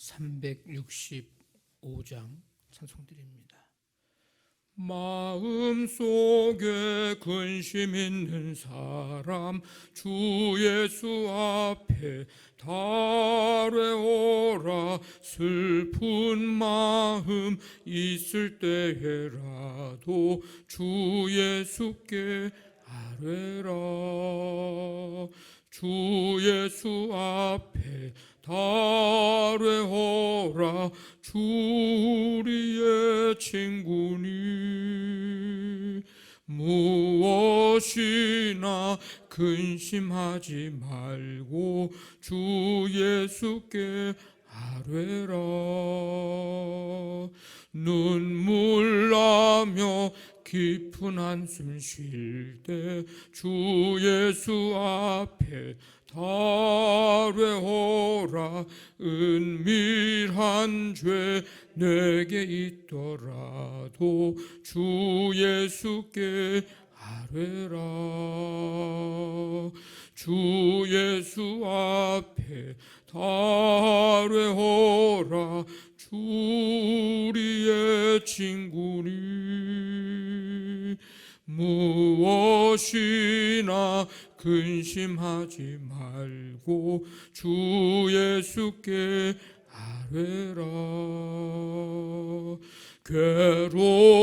365장 찬송드립니다. 마음속에 근심 있는 사람 주 예수 앞에 달래오라. 슬픈 마음 있을 때에라도 주 예수께 아뢰라. 주 예수 앞에 달래오라. 주 우리의 친구니 무엇이나 근심하지 말고 주 예수께 아뢰라. 눈물 나며 깊은 한숨 쉴 때 주 예수 앞에 달래오라. 은밀한 죄 내게 있더라도 주 예수께 아뢰라. 주 예수 앞에 달래오라. 주 우리의 친구니 무엇이나 근심하지 말고 주 예수께 아뢰라.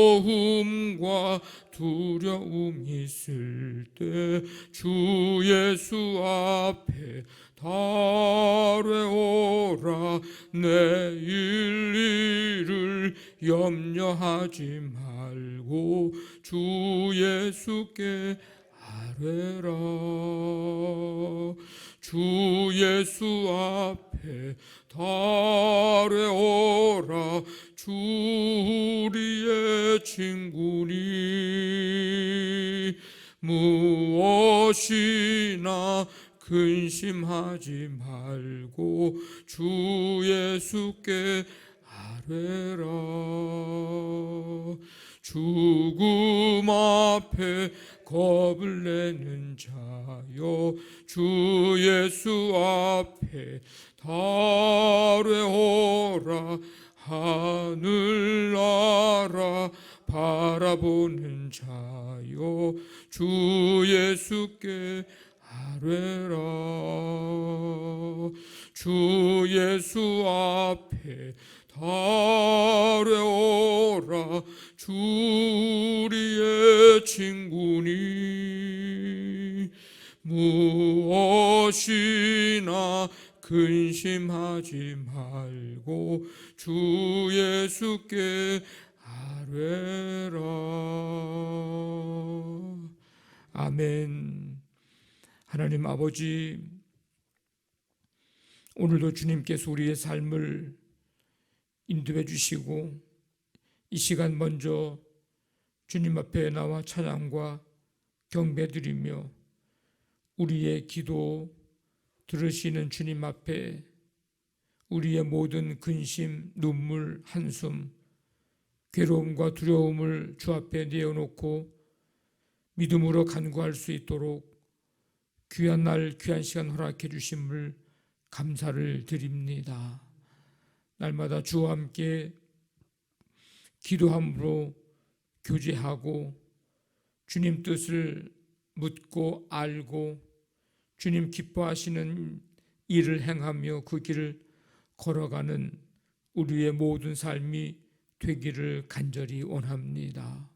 괴로움과 두려움 있을 때 주 예수 앞에 달래오라. 내일 일을 염려하지 말고 주 예수께 아뢰라. 주 예수 앞에 달래오라. 주 우리의 친구니 무엇이나 근심하지 말고 주 예수께 아뢰라. 죽음 앞에 겁을 내는 자여 주 예수 앞에 달래오라. 하늘나라 바라보는 자여 주 예수께 아뢰라. 주 예수 앞에 달래오라. 주 우리의 친구니 무엇이나 근심하지 말고 주 예수께 아뢰라. 아멘. 하나님 아버지, 오늘도 주님께서 우리의 삶을 인도해 주시고 이 시간 먼저 주님 앞에 나와 찬양과 경배드리며 우리의 기도 들으시는 주님 앞에 우리의 모든 근심, 눈물, 한숨, 괴로움과 두려움을 주 앞에 내어놓고 믿음으로 간구할 수 있도록 귀한 날, 귀한 시간 허락해 주심을 감사를 드립니다. 날마다 주와 함께 기도함으로 교제하고 주님 뜻을 묻고 알고 주님 기뻐하시는 일을 행하며 그 길을 걸어가는 우리의 모든 삶이 되기를 간절히 원합니다.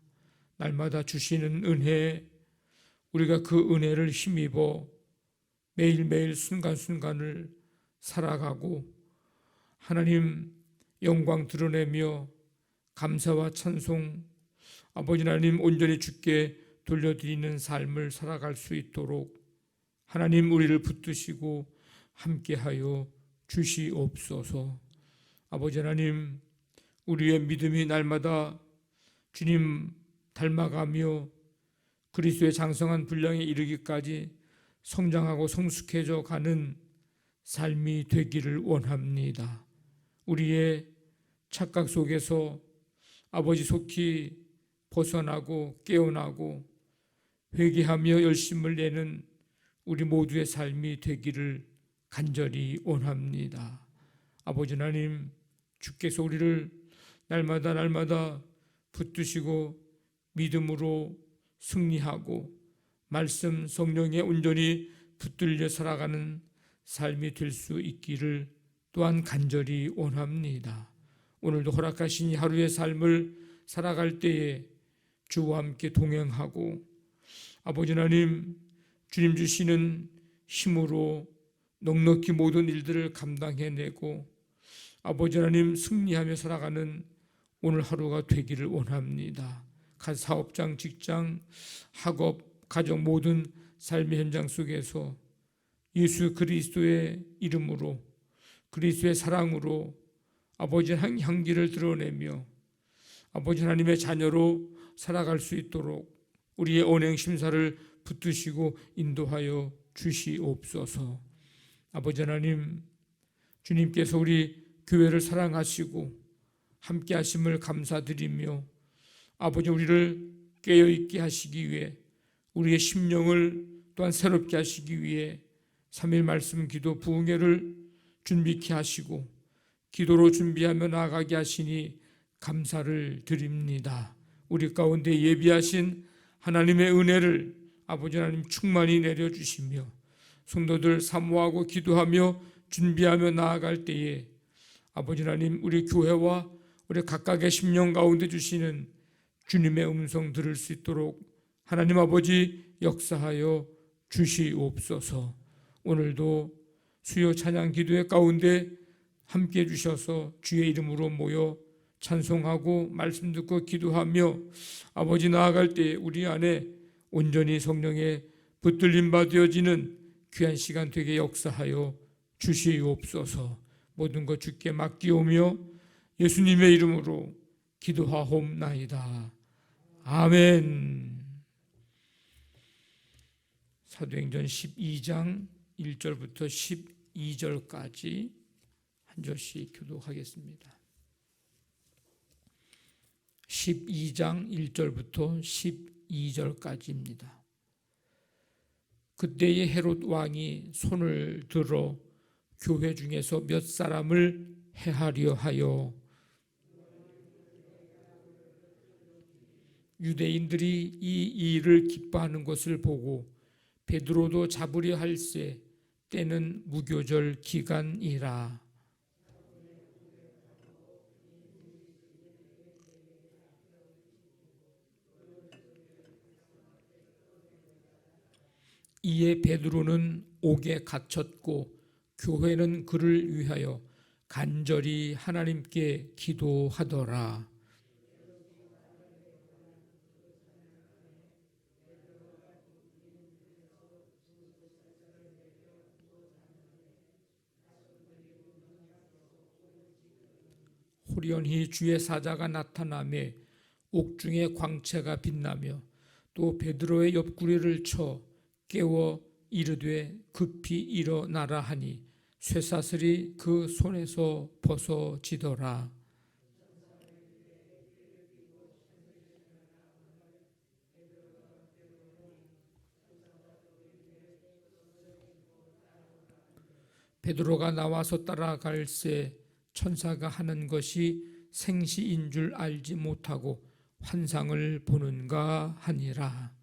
날마다 주시는 은혜, 우리가 그 은혜를 힘입어 매일매일 순간순간을 살아가고 하나님 영광 드러내며 감사와 찬송, 아버지 하나님 온전히 주께 돌려드리는 삶을 살아갈 수 있도록 하나님 우리를 붙드시고 함께하여 주시옵소서. 아버지 하나님, 우리의 믿음이 날마다 주님 닮아가며 그리스도의 장성한 분량에 이르기까지 성장하고 성숙해져 가는 삶이 되기를 원합니다. 우리의 착각 속에서 아버지 속히 벗어나고 깨어나고 회개하며 열심을 내는 우리 모두의 삶이 되기를 간절히 원합니다. 아버지 하나님, 주께서 우리를 날마다 붙드시고 믿음으로 승리하고 말씀 성령에 온전히 붙들려 살아가는 삶이 될 수 있기를 또한 간절히 원합니다. 오늘도 허락하신 이 하루의 삶을 살아갈 때에 주와 함께 동행하고 아버지 하나님, 주님 주시는 힘으로 넉넉히 모든 일들을 감당해내고 아버지 하나님 승리하며 살아가는 오늘 하루가 되기를 원합니다. 각 사업장, 직장, 학업, 가정 모든 삶의 현장 속에서 예수 그리스도의 이름으로 그리스도의 사랑으로 아버지 향기를 드러내며 아버지 하나님의 자녀로 살아갈 수 있도록 우리의 언행 심사를 붙드시고 인도하여 주시옵소서. 아버지 하나님, 주님께서 우리 교회를 사랑하시고 함께 하심을 감사드리며 아버지 우리를 깨어있게 하시기 위해 우리의 심령을 또한 새롭게 하시기 위해 3일 말씀 기도 부흥회를 준비케 하시고 기도로 준비하며 나아가게 하시니 감사를 드립니다. 우리 가운데 예비하신 하나님의 은혜를 아버지 하나님 충만히 내려주시며 성도들 사모하고 기도하며 준비하며 나아갈 때에 아버지 하나님 우리 교회와 우리 각각의 심령 가운데 주시는 주님의 음성 들을 수 있도록 하나님 아버지 역사하여 주시옵소서. 오늘도 수요 찬양 기도회 가운데 함께 해주셔서 주의 이름으로 모여 찬송하고 말씀 듣고 기도하며 아버지 나아갈 때 우리 안에 온전히 성령의 붙들림 받아지는 귀한 시간 되게 역사하여 주시옵소서. 모든 것 주께 맡기오며 예수님의 이름으로 기도하옵나이다. 아멘. 사도행전 12장 1절부터 12절까지 한 절씩 교독하겠습니다. 12장 1절부터 12절까지입니다. 그때의 헤롯 왕이 손을 들어 교회 중에서 몇 사람을 해하려 하여 유대인들이 이 일을 기뻐하는 것을 보고 베드로도 잡으려 할세 때는 무교절 기간이라. 이에 베드로는 옥에 갇혔고 교회는 그를 위하여 간절히 하나님께 기도하더라. 호련히 주의 사자가 나타나매 옥중에 광채가 빛나며 또 베드로의 옆구리를 쳐 깨워 이르되 급히 일어나라 하니 쇠사슬이 그 손에서 벗어지더라. 베드로가 나와서 따라갈새 천사가 하는 것이 생시인 줄 알지 못하고 환상을 보는가 하니라.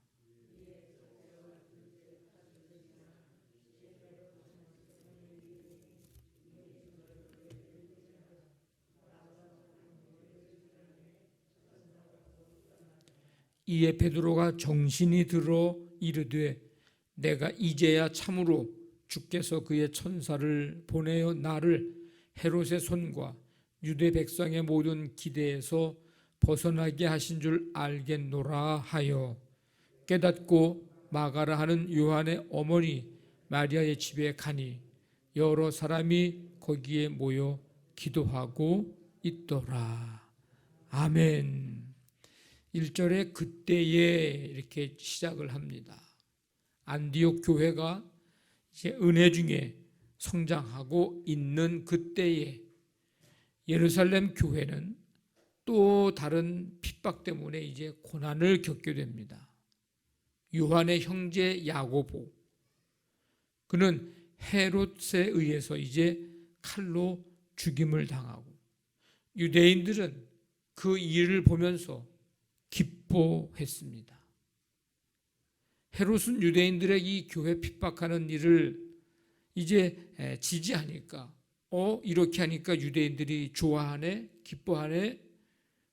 이에 베드로가 정신이 들어 이르되 내가 이제야 참으로 주께서 그의 천사를 보내어 나를 헤롯의 손과 유대 백성의 모든 기대에서 벗어나게 하신 줄 알겠노라 하여 깨닫고 마가라 하는 요한의 어머니 마리아의 집에 가니 여러 사람이 거기에 모여 기도하고 있더라. 아멘. 1절에 그때에 이렇게 시작을 합니다. 안디옥 교회가 이제 은혜 중에 성장하고 있는 그때에 예루살렘 교회는 또 다른 핍박 때문에 이제 고난을 겪게 됩니다. 요한의 형제 야고보, 그는 헤롯에 의해서 이제 칼로 죽임을 당하고 유대인들은 그 일을 보면서 기뻐했습니다. 헤롯은 유대인들의 이 교회 핍박하는 일을 이제 지지하니까 이렇게 하니까 유대인들이 좋아하네, 기뻐하네.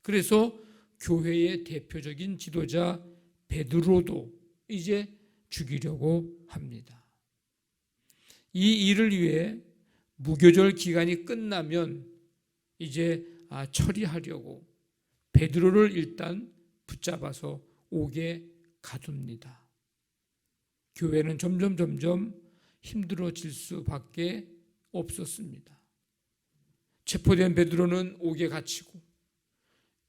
그래서 교회의 대표적인 지도자 베드로도 이제 죽이려고 합니다. 이 일을 위해 무교절 기간이 끝나면 이제 처리하려고 베드로를 일단 붙잡아서 옥에 가둡니다. 교회는 점점 힘들어질 수밖에 없었습니다. 체포된 베드로는 옥에 갇히고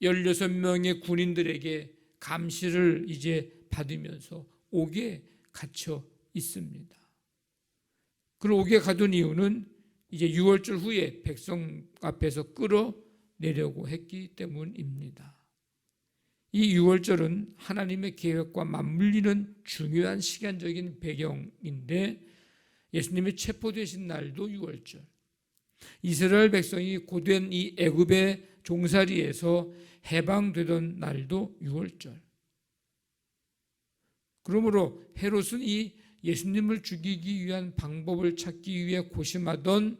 16명의 군인들에게 감시를 이제 받으면서 옥에 갇혀 있습니다. 그리고 옥에 가둔 이유는 이제 유월절 후에 백성 앞에서 끌어내려고 했기 때문입니다. 이 유월절은 하나님의 계획과 맞물리는 중요한 시간적인 배경인데 예수님이 체포되신 날도 유월절, 이스라엘 백성이 고된 이 애굽의 종살이에서 해방되던 날도 유월절. 그러므로 헤롯은 이 예수님을 죽이기 위한 방법을 찾기 위해 고심하던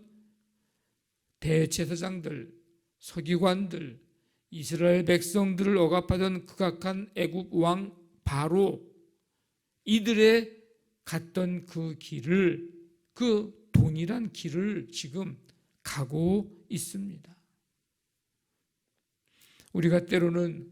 대제사장들, 서기관들, 이스라엘 백성들을 억압하던 극악한 애굽 왕 바로 이들의 갔던 그 길을, 그 동일한 길을 지금 가고 있습니다. 우리가 때로는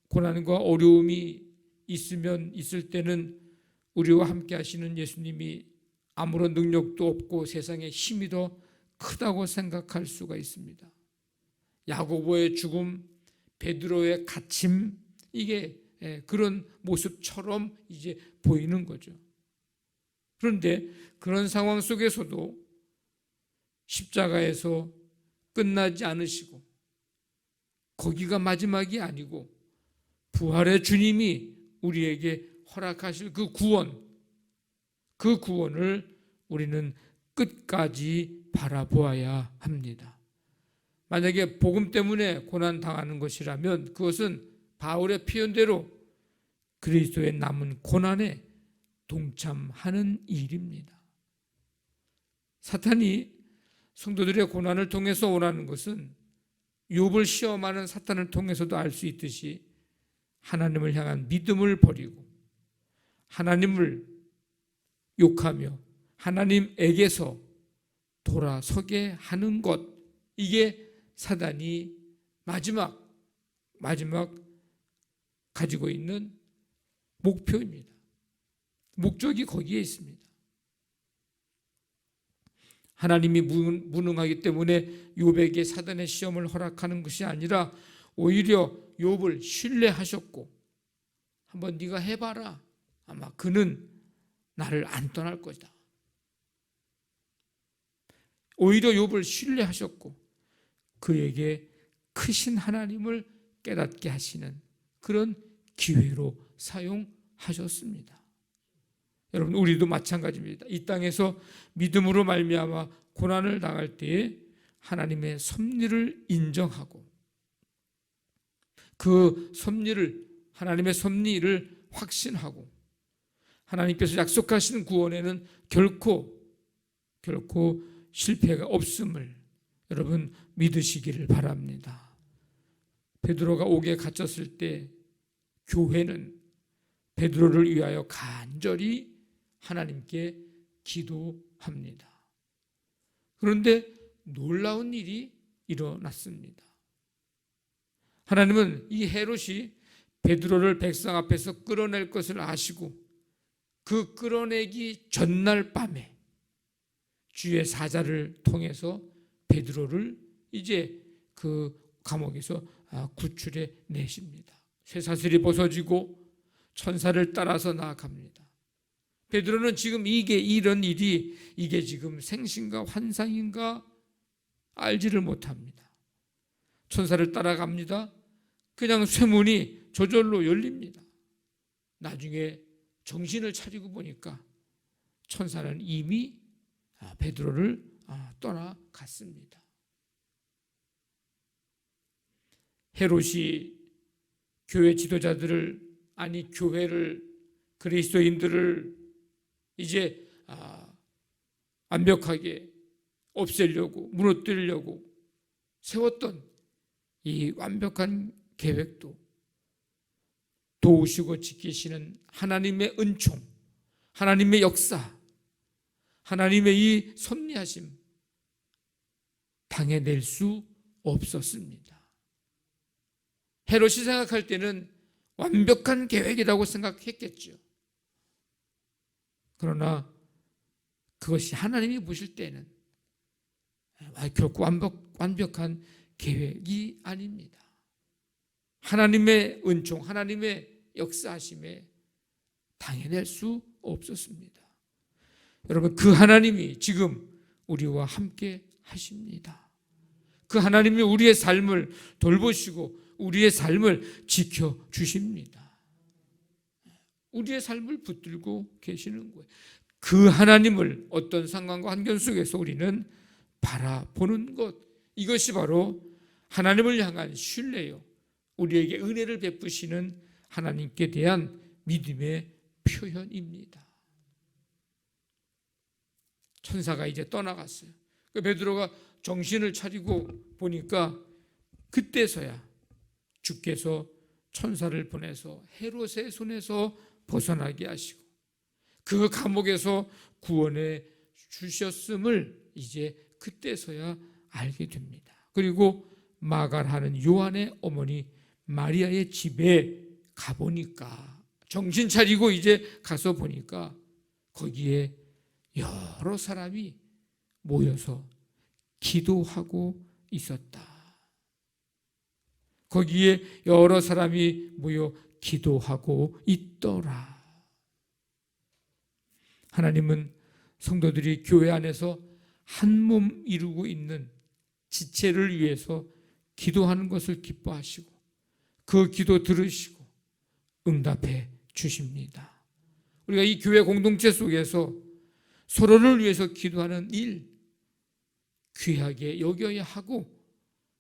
고난과 어려움이 있을 때는 우리와 함께 하시는 예수님이 아무런 능력도 없고 세상에 힘이 더 크다고 생각할 수가 있습니다. 야고보의 죽음, 베드로의 갇힘, 이게 그런 모습처럼 이제 보이는 거죠. 그런데 그런 상황 속에서도 십자가에서 끝나지 않으시고 거기가 마지막이 아니고 부활의 주님이 우리에게 허락하실 그 구원을 우리는 끝까지 바라보아야 합니다. 만약에 복음 때문에 고난 당하는 것이라면 그것은 바울의 표현대로 그리스도의 남은 고난에 동참하는 일입니다. 사탄이 성도들의 고난을 통해서 오라는 것은 욥을 시험하는 사탄을 통해서도 알 수 있듯이 하나님을 향한 믿음을 버리고 하나님을 욕하며 하나님에게서 돌아서게 하는 것, 이게 사단이 마지막 가지고 있는 목표입니다. 목적이 거기에 있습니다. 하나님이 무능하기 때문에 욥에게 사단의 시험을 허락하는 것이 아니라 오히려 욥을 신뢰하셨고 한번 네가 해봐라. 아마 그는 나를 안 떠날 것이다. 오히려 욥을 신뢰하셨고 그에게 크신 하나님을 깨닫게 하시는 그런 기회로 사용하셨습니다. 여러분, 우리도 마찬가지입니다. 이 땅에서 믿음으로 말미암아 고난을 당할 때에 하나님의 섭리를 인정하고 그 하나님의 섭리를 확신하고 하나님께서 약속하시는 구원에는 결코 실패가 없음을 여러분 믿으시기를 바랍니다. 베드로가 옥에 갇혔을 때 교회는 베드로를 위하여 간절히 하나님께 기도합니다. 그런데 놀라운 일이 일어났습니다. 하나님은 이 헤롯이 베드로를 백성 앞에서 끌어낼 것을 아시고 그 끌어내기 전날 밤에 주의 사자를 통해서 베드로를 이제 그 감옥에서 구출해 내십니다. 쇠사슬이 벗어지고 천사를 따라서 나아갑니다. 베드로는 지금 이런 일이 이게 지금 생신가 환상인가 알지를 못합니다. 천사를 따라갑니다. 그냥 쇠문이 저절로 열립니다. 나중에 정신을 차리고 보니까 천사는 이미 베드로를 떠나갔습니다. 헤롯이 교회 지도자들을, 아니 교회를, 그리스도인들을 이제 완벽하게 없애려고, 무너뜨리려고 세웠던 이 완벽한 계획도 도우시고 지키시는 하나님의 은총, 하나님의 역사, 하나님의 이 섭리하심 당해낼 수 없었습니다. 헤롯이 생각할 때는 완벽한 계획이라고 생각했겠죠. 그러나 그것이 하나님이 보실 때는 결코 완벽한 계획이 아닙니다. 하나님의 은총, 하나님의 역사하심에 당해낼 수 없었습니다. 여러분, 그 하나님이 지금 우리와 함께 하십니다. 그 하나님이 우리의 삶을 돌보시고 우리의 삶을 지켜주십니다. 우리의 삶을 붙들고 계시는 거예요. 그 하나님을 어떤 상황과 환경 속에서 우리는 바라보는 것, 이것이 바로 하나님을 향한 신뢰요, 우리에게 은혜를 베푸시는 하나님께 대한 믿음의 표현입니다. 천사가 이제 떠나갔어요. 베드로가 정신을 차리고 보니까 그때서야 주께서 천사를 보내서 헤롯의 손에서 벗어나게 하시고 그 감옥에서 구원해 주셨음을 이제 그때서야 알게 됩니다. 그리고 마갈하는 요한의 어머니 마리아의 집에 가보니까, 정신 차리고 이제 가서 보니까 거기에 여러 사람이 모여서 기도하고 있었다. 거기에 여러 사람이 모여 기도하고 있더라. 하나님은 성도들이 교회 안에서 한 몸 이루고 있는 지체를 위해서 기도하는 것을 기뻐하시고 그 기도 들으시고 응답해 주십니다. 우리가 이 교회 공동체 속에서 서로를 위해서 기도하는 일 귀하게 여겨야 하고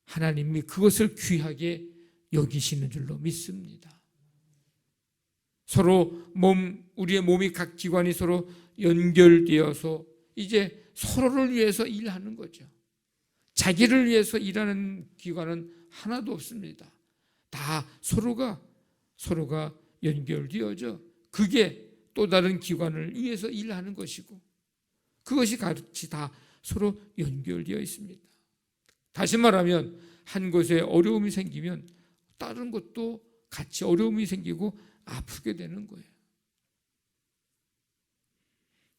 하나님이 그것을 귀하게 여기시는 줄로 믿습니다. 서로 우리의 몸이 각 기관이 서로 연결되어서 이제 서로를 위해서 일하는 거죠. 자기를 위해서 일하는 기관은 하나도 없습니다. 다 서로가 연결되어져 그게 또 다른 기관을 위해서 일하는 것이고 그것이 같이 다 서로 연결되어 있습니다. 다시 말하면 한 곳에 어려움이 생기면 다른 곳도 같이 어려움이 생기고 아프게 되는 거예요.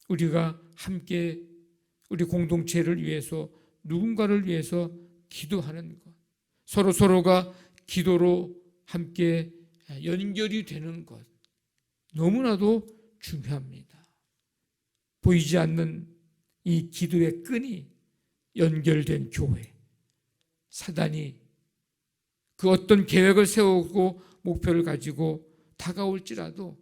우리가 함께 우리 공동체를 위해서 누군가를 위해서 기도하는 것, 서로가 기도로 함께 연결이 되는 것 너무나도 중요합니다. 보이지 않는 이 기도의 끈이 연결된 교회, 사단이 그 어떤 계획을 세우고 목표를 가지고 다가올지라도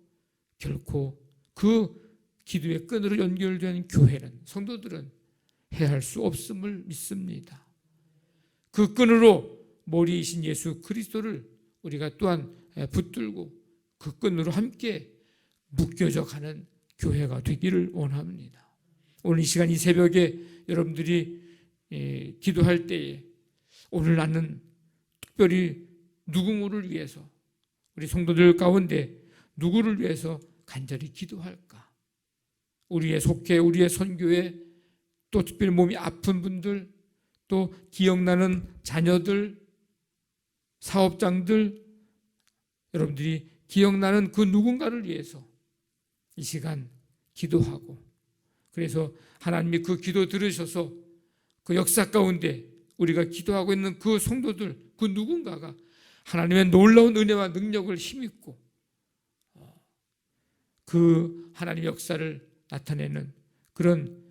결코 그 기도의 끈으로 연결된 교회는, 성도들은 해할 수 없음을 믿습니다. 그 끈으로 머리이신 예수 그리스도를 우리가 또한 붙들고 그 끈으로 함께 묶여져 가는 교회가 되기를 원합니다. 오늘 이 시간 이 새벽에 여러분들이 기도할 때에 오늘 나는 특별히 누구를 위해서, 우리 성도들 가운데 누구를 위해서 간절히 기도할까? 우리의 속회, 우리의 선교회, 또 특별히 몸이 아픈 분들, 또 기억나는 자녀들, 사업장들, 여러분들이 기억나는 그 누군가를 위해서 이 시간 기도하고, 그래서 하나님이 그 기도 들으셔서 그 역사 가운데 우리가 기도하고 있는 그 성도들, 그 누군가가 하나님의 놀라운 은혜와 능력을 힘입고 그 하나님의 역사를 나타내는 그런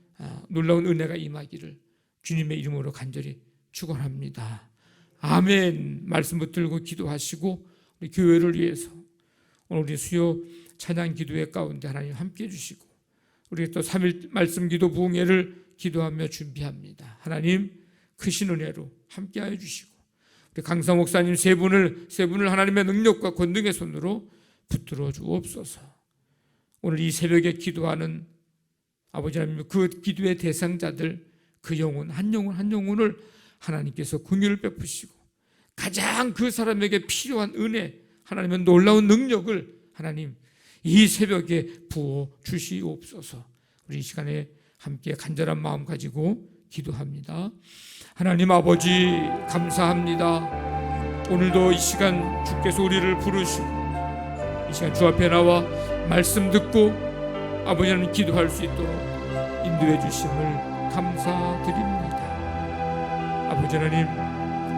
놀라운 은혜가 임하기를 주님의 이름으로 간절히 축원합니다. 아멘. 말씀 붙들고 기도하시고 우리 교회를 위해서 오늘 우리 수요 찬양 기도회 가운데 하나님 함께해 주시고 우리 또 3일 말씀 기도 부흥회를 기도하며 준비합니다. 하나님 크신 은혜로 함께하여 주시고 강사 목사님 세 분을 하나님의 능력과 권능의 손으로 붙들어 주옵소서. 오늘 이 새벽에 기도하는 아버지 하나님, 그 기도의 대상자들, 그 영혼 한 영혼을 하나님께서 긍휼을 베푸시고 가장 그 사람에게 필요한 은혜, 하나님의 놀라운 능력을 하나님 이 새벽에 부어 주시옵소서. 우리 이 시간에 함께 간절한 마음 가지고 기도합니다. 하나님 아버지 감사합니다. 오늘도 이 시간 주께서 우리를 부르시고 이 시간 주 앞에 나와 말씀 듣고 아버지 하나님 기도할 수 있도록 인도해 주심을 감사드립니다. 아버지 하나님,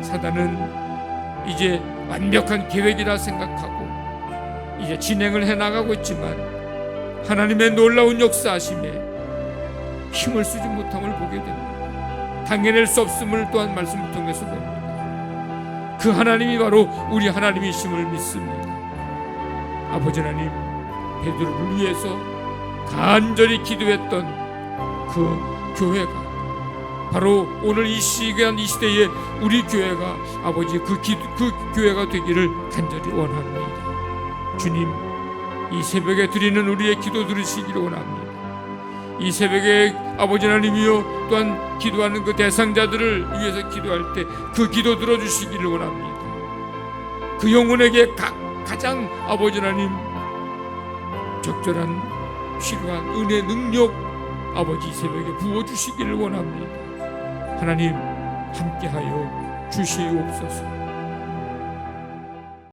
사단은 이제 완벽한 계획이라 생각하고 이제 진행을 해나가고 있지만 하나님의 놀라운 역사하심에 힘을 쓰지 못함을 보게 됩니다. 당해낼 수 없음을 또한 말씀을 통해서 봅니다. 그 하나님이 바로 우리 하나님이심을 믿습니다. 아버지 하나님, 베드로를 위해서 간절히 기도했던 그 교회가 바로 오늘 이 시간 이 시대에 우리 교회가 아버지 그 교회가 되기를 간절히 원합니다. 주님, 이 새벽에 드리는 우리의 기도 들으시기를 원합니다. 이 새벽에 아버지 하나님이여 또한 기도하는 그 대상자들을 위해서 기도할 때 그 기도 들어주시기를 원합니다. 그 영혼에게 가장 아버지 하나님 적절한 필요한 은혜 능력 아버지 이 새벽에 부어주시기를 원합니다. 하나님 함께하여 주시옵소서.